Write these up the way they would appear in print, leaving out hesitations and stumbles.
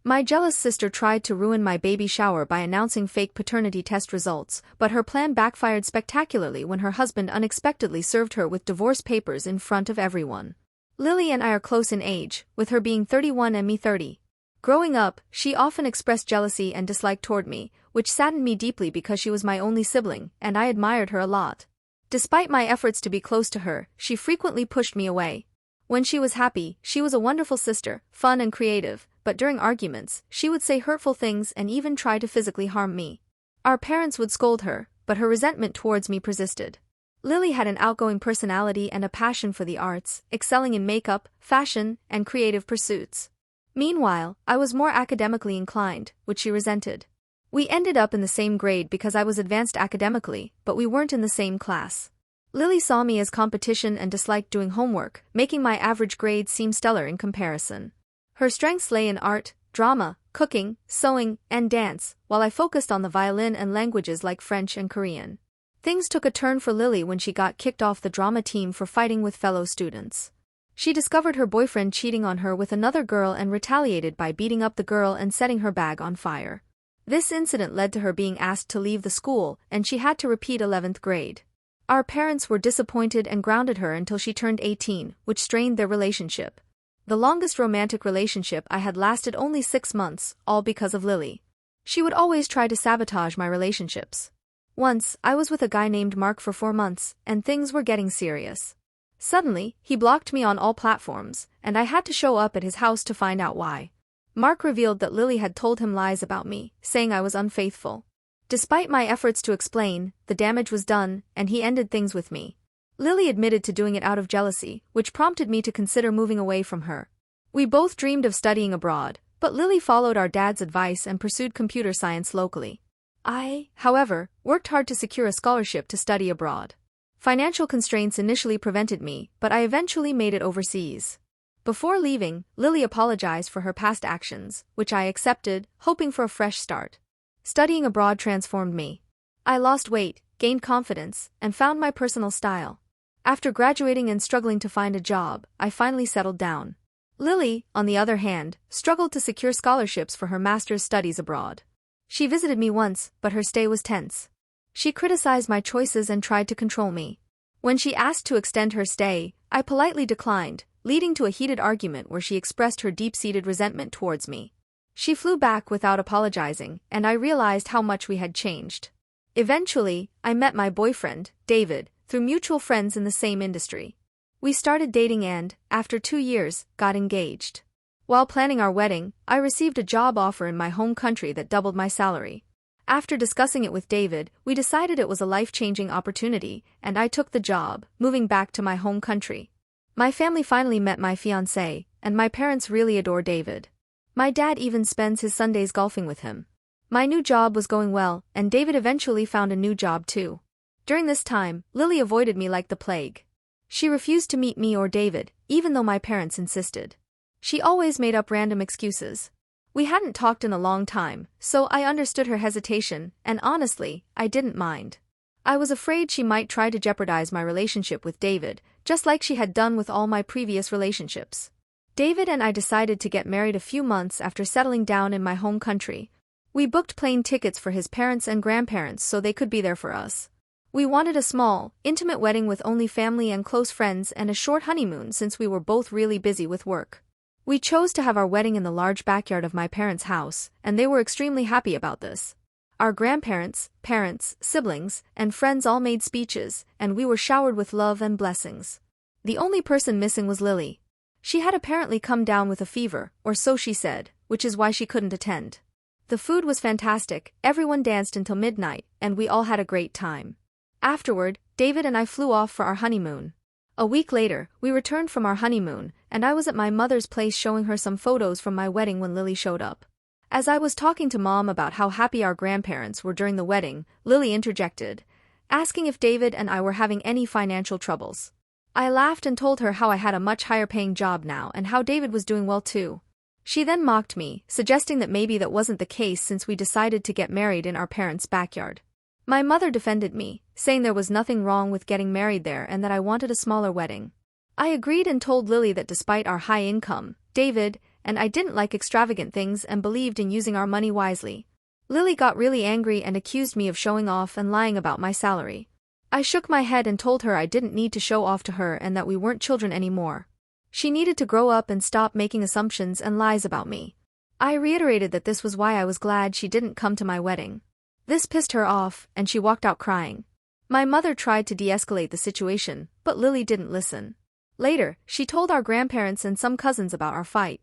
My jealous sister tried to ruin my baby shower by announcing fake paternity test results, but her plan backfired spectacularly when her husband unexpectedly served her with divorce papers in front of everyone. Lily and I are close in age, with her being 31 and me 30. Growing up, she often expressed jealousy and dislike toward me, which saddened me deeply because she was my only sibling, and I admired her a lot. Despite my efforts to be close to her, she frequently pushed me away. When she was happy, she was a wonderful sister, fun and creative, but during arguments, she would say hurtful things and even try to physically harm me. Our parents would scold her, but her resentment towards me persisted. Lily had an outgoing personality and a passion for the arts, excelling in makeup, fashion, and creative pursuits. Meanwhile, I was more academically inclined, which she resented. We ended up in the same grade because I was advanced academically, but we weren't in the same class. Lily saw me as competition and disliked doing homework, making my average grade seem stellar in comparison. Her strengths lay in art, drama, cooking, sewing, and dance, while I focused on the violin and languages like French and Korean. Things took a turn for Lily when she got kicked off the drama team for fighting with fellow students. She discovered her boyfriend cheating on her with another girl and retaliated by beating up the girl and setting her bag on fire. This incident led to her being asked to leave the school, and she had to repeat 11th grade. Our parents were disappointed and grounded her until she turned 18, which strained their relationship. The longest romantic relationship I had lasted only 6 months, all because of Lily. She would always try to sabotage my relationships. Once, I was with a guy named Mark for 4 months, and things were getting serious. Suddenly, he blocked me on all platforms, and I had to show up at his house to find out why. Mark revealed that Lily had told him lies about me, saying I was unfaithful. Despite my efforts to explain, the damage was done, and he ended things with me. Lily admitted to doing it out of jealousy, which prompted me to consider moving away from her. We both dreamed of studying abroad, but Lily followed our dad's advice and pursued computer science locally. I, however, worked hard to secure a scholarship to study abroad. Financial constraints initially prevented me, but I eventually made it overseas. Before leaving, Lily apologized for her past actions, which I accepted, hoping for a fresh start. Studying abroad transformed me. I lost weight, gained confidence, and found my personal style. After graduating and struggling to find a job, I finally settled down. Lily, on the other hand, struggled to secure scholarships for her master's studies abroad. She visited me once, but her stay was tense. She criticized my choices and tried to control me. When she asked to extend her stay, I politely declined, leading to a heated argument where she expressed her deep-seated resentment towards me. She flew back without apologizing, and I realized how much we had changed. Eventually, I met my boyfriend, David, through mutual friends in the same industry. We started dating and, after 2 years, got engaged. While planning our wedding, I received a job offer in my home country that doubled my salary. After discussing it with David, we decided it was a life-changing opportunity, and I took the job, moving back to my home country. My family finally met my fiancé, and my parents really adore David. My dad even spends his Sundays golfing with him. My new job was going well, and David eventually found a new job too. During this time, Lily avoided me like the plague. She refused to meet me or David, even though my parents insisted. She always made up random excuses. We hadn't talked in a long time, so I understood her hesitation, and honestly, I didn't mind. I was afraid she might try to jeopardize my relationship with David, just like she had done with all my previous relationships. David and I decided to get married a few months after settling down in my home country. We booked plane tickets for his parents and grandparents so they could be there for us. We wanted a small, intimate wedding with only family and close friends and a short honeymoon since we were both really busy with work. We chose to have our wedding in the large backyard of my parents' house, and they were extremely happy about this. Our grandparents, parents, siblings, and friends all made speeches, and we were showered with love and blessings. The only person missing was Lily. She had apparently come down with a fever, or so she said, which is why she couldn't attend. The food was fantastic, everyone danced until midnight, and we all had a great time. Afterward, David and I flew off for our honeymoon. A week later, we returned from our honeymoon, and I was at my mother's place showing her some photos from my wedding when Lily showed up. As I was talking to Mom about how happy our grandparents were during the wedding, Lily interjected, asking if David and I were having any financial troubles. I laughed and told her how I had a much higher-paying job now and how David was doing well too. She then mocked me, suggesting that maybe that wasn't the case since we decided to get married in our parents' backyard. My mother defended me, saying there was nothing wrong with getting married there and that I wanted a smaller wedding. I agreed and told Lily that despite our high income, David, and I didn't like extravagant things and believed in using our money wisely. Lily got really angry and accused me of showing off and lying about my salary. I shook my head and told her I didn't need to show off to her and that we weren't children anymore. She needed to grow up and stop making assumptions and lies about me. I reiterated that this was why I was glad she didn't come to my wedding. This pissed her off, and she walked out crying. My mother tried to de-escalate the situation, but Lily didn't listen. Later, she told our grandparents and some cousins about our fight.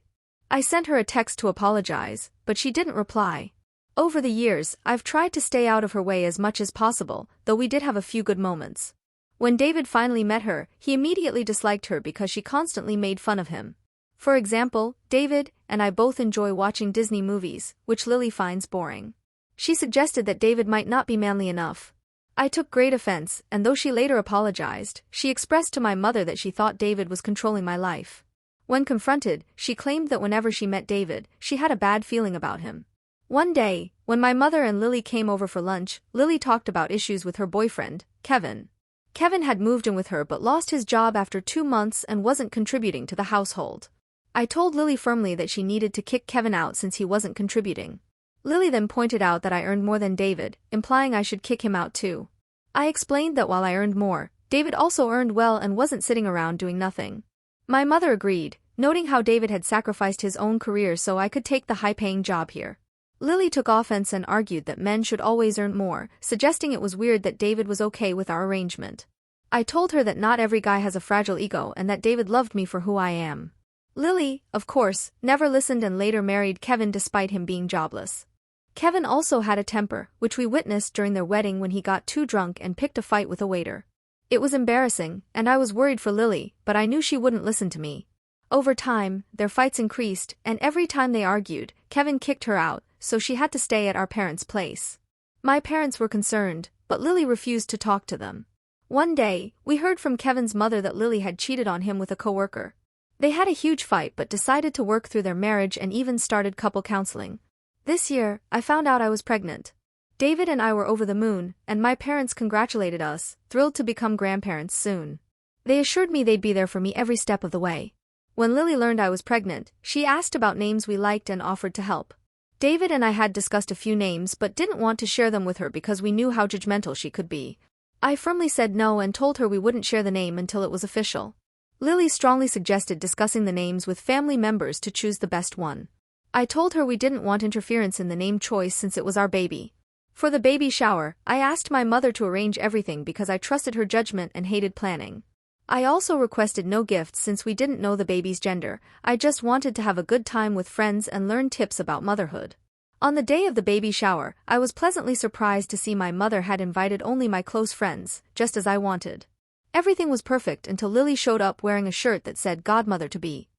I sent her a text to apologize, but she didn't reply. Over the years, I've tried to stay out of her way as much as possible, though we did have a few good moments. When David finally met her, he immediately disliked her because she constantly made fun of him. For example, David and I both enjoy watching Disney movies, which Lily finds boring. She suggested that David might not be manly enough. I took great offense, and though she later apologized, she expressed to my mother that she thought David was controlling my life. When confronted, she claimed that whenever she met David, she had a bad feeling about him. One day, when my mother and Lily came over for lunch, Lily talked about issues with her boyfriend, Kevin. Kevin had moved in with her but lost his job after 2 months and wasn't contributing to the household. I told Lily firmly that she needed to kick Kevin out since he wasn't contributing. Lily then pointed out that I earned more than David, implying I should kick him out too. I explained that while I earned more, David also earned well and wasn't sitting around doing nothing. My mother agreed, noting how David had sacrificed his own career so I could take the high-paying job here. Lily took offense and argued that men should always earn more, suggesting it was weird that David was okay with our arrangement. I told her that not every guy has a fragile ego and that David loved me for who I am. Lily, of course, never listened and later married Kevin despite him being jobless. Kevin also had a temper, which we witnessed during their wedding when he got too drunk and picked a fight with a waiter. It was embarrassing, and I was worried for Lily, but I knew she wouldn't listen to me. Over time, their fights increased, and every time they argued, Kevin kicked her out, so she had to stay at our parents' place. My parents were concerned, but Lily refused to talk to them. One day, we heard from Kevin's mother that Lily had cheated on him with a coworker. They had a huge fight but decided to work through their marriage and even started couple counseling. This year, I found out I was pregnant. David and I were over the moon, and my parents congratulated us, thrilled to become grandparents soon. They assured me they'd be there for me every step of the way. When Lily learned I was pregnant, she asked about names we liked and offered to help. David and I had discussed a few names but didn't want to share them with her because we knew how judgmental she could be. I firmly said no and told her we wouldn't share the name until it was official. Lily strongly suggested discussing the names with family members to choose the best one. I told her we didn't want interference in the name choice since it was our baby. For the baby shower, I asked my mother to arrange everything because I trusted her judgment and hated planning. I also requested no gifts since we didn't know the baby's gender. I just wanted to have a good time with friends and learn tips about motherhood. On the day of the baby shower, I was pleasantly surprised to see my mother had invited only my close friends, just as I wanted. Everything was perfect until Lily showed up wearing a shirt that said godmother-to-be.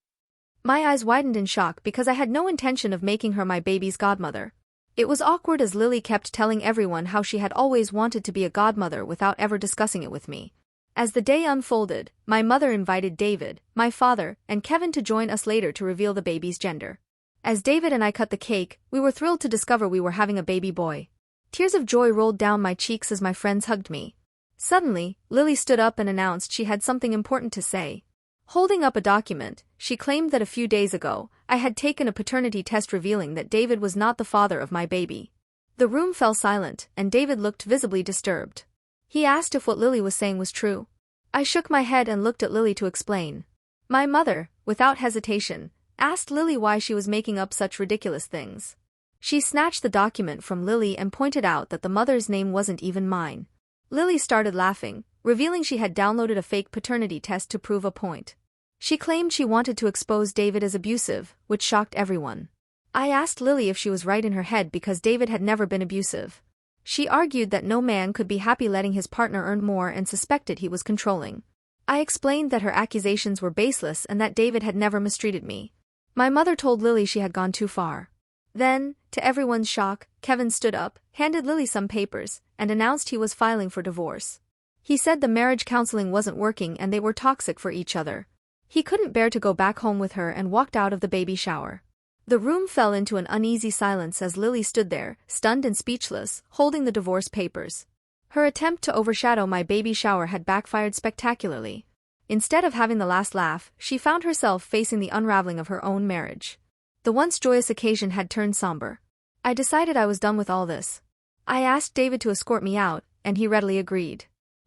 My eyes widened in shock because I had no intention of making her my baby's godmother. It was awkward as Lily kept telling everyone how she had always wanted to be a godmother without ever discussing it with me. As the day unfolded, my mother invited David, my father, and Kevin to join us later to reveal the baby's gender. As David and I cut the cake, we were thrilled to discover we were having a baby boy. Tears of joy rolled down my cheeks as my friends hugged me. Suddenly, Lily stood up and announced she had something important to say. Holding up a document, she claimed that a few days ago, I had taken a paternity test revealing that David was not the father of my baby. The room fell silent, and David looked visibly disturbed. He asked if what Lily was saying was true. I shook my head and looked at Lily to explain. My mother, without hesitation, asked Lily why she was making up such ridiculous things. She snatched the document from Lily and pointed out that the mother's name wasn't even mine. Lily started laughing, revealing she had downloaded a fake paternity test to prove a point. She claimed she wanted to expose David as abusive, which shocked everyone. I asked Lily if she was right in her head because David had never been abusive. She argued that no man could be happy letting his partner earn more and suspected he was controlling. I explained that her accusations were baseless and that David had never mistreated me. My mother told Lily she had gone too far. Then, to everyone's shock, Kevin stood up, handed Lily some papers, and announced he was filing for divorce. He said the marriage counseling wasn't working and they were toxic for each other. He couldn't bear to go back home with her and walked out of the baby shower. The room fell into an uneasy silence as Lily stood there, stunned and speechless, holding the divorce papers. Her attempt to overshadow my baby shower had backfired spectacularly. Instead of having the last laugh, she found herself facing the unraveling of her own marriage. The once joyous occasion had turned somber. I decided I was done with all this. I asked David to escort me out, and he readily agreed.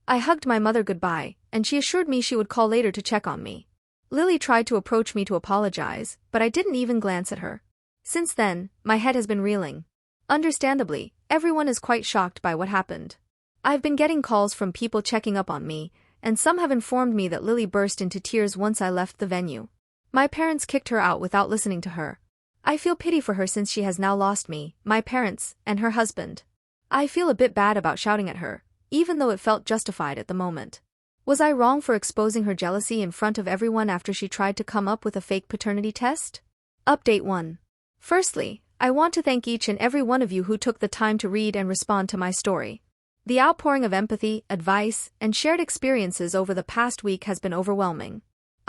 I hugged my mother goodbye, and she assured me she would call later to check on me. Lily tried to approach me to apologize, but I didn't even glance at her. Since then, my head has been reeling. Understandably, everyone is quite shocked by what happened. I've been getting calls from people checking up on me, and some have informed me that Lily burst into tears once I left the venue. My parents kicked her out without listening to her. I feel pity for her since she has now lost me, my parents, and her husband. I feel a bit bad about shouting at her, even though it felt justified at the moment. Was I wrong for exposing her jealousy in front of everyone after she tried to come up with a fake paternity test? Update 1. Firstly, I want to thank each and every one of you who took the time to read and respond to my story. The outpouring of empathy, advice, and shared experiences over the past week has been overwhelming.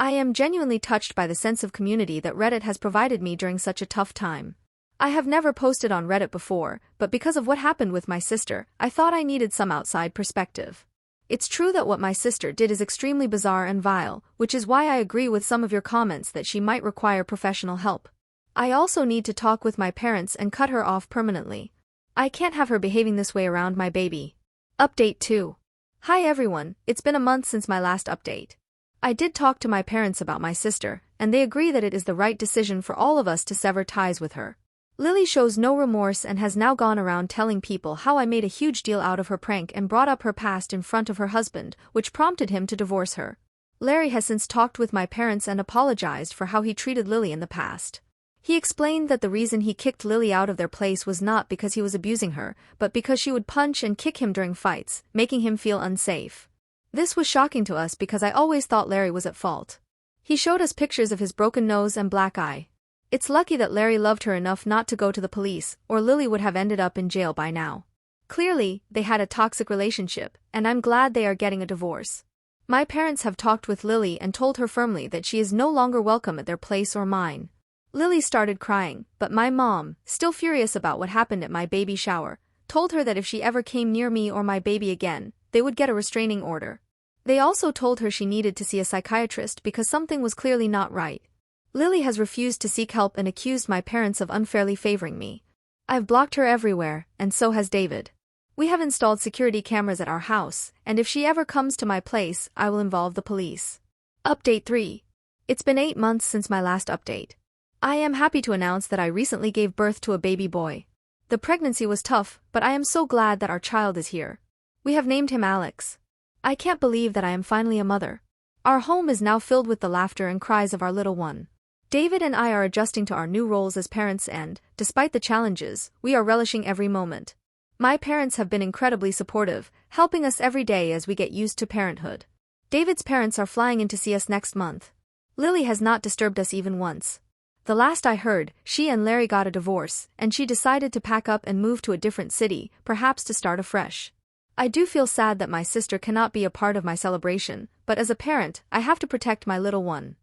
I am genuinely touched by the sense of community that Reddit has provided me during such a tough time. I have never posted on Reddit before, but because of what happened with my sister, I thought I needed some outside perspective. It's true that what my sister did is extremely bizarre and vile, which is why I agree with some of your comments that she might require professional help. I also need to talk with my parents and cut her off permanently. I can't have her behaving this way around my baby. Update 2. Hi everyone, it's been a month since my last update. I did talk to my parents about my sister, and they agree that it is the right decision for all of us to sever ties with her. Lily shows no remorse and has now gone around telling people how I made a huge deal out of her prank and brought up her past in front of her husband, which prompted him to divorce her. Larry has since talked with my parents and apologized for how he treated Lily in the past. He explained that the reason he kicked Lily out of their place was not because he was abusing her, but because she would punch and kick him during fights, making him feel unsafe. This was shocking to us because I always thought Larry was at fault. He showed us pictures of his broken nose and black eye. It's lucky that Larry loved her enough not to go to the police, or Lily would have ended up in jail by now. Clearly, they had a toxic relationship, and I'm glad they are getting a divorce. My parents have talked with Lily and told her firmly that she is no longer welcome at their place or mine. Lily started crying, but my mom, still furious about what happened at my baby shower, told her that if she ever came near me or my baby again, they would get a restraining order. They also told her she needed to see a psychiatrist because something was clearly not right. Lily has refused to seek help and accused my parents of unfairly favoring me. I've blocked her everywhere, and so has David. We have installed security cameras at our house, and if she ever comes to my place, I will involve the police. Update 3. It's been 8 months since my last update. I am happy to announce that I recently gave birth to a baby boy. The pregnancy was tough, but I am so glad that our child is here. We have named him Alex. I can't believe that I am finally a mother. Our home is now filled with the laughter and cries of our little one. David and I are adjusting to our new roles as parents and, despite the challenges, we are relishing every moment. My parents have been incredibly supportive, helping us every day as we get used to parenthood. David's parents are flying in to see us next month. Lily has not disturbed us even once. The last I heard, she and Larry got a divorce, and she decided to pack up and move to a different city, perhaps to start afresh. I do feel sad that my sister cannot be a part of my celebration, but as a parent, I have to protect my little one.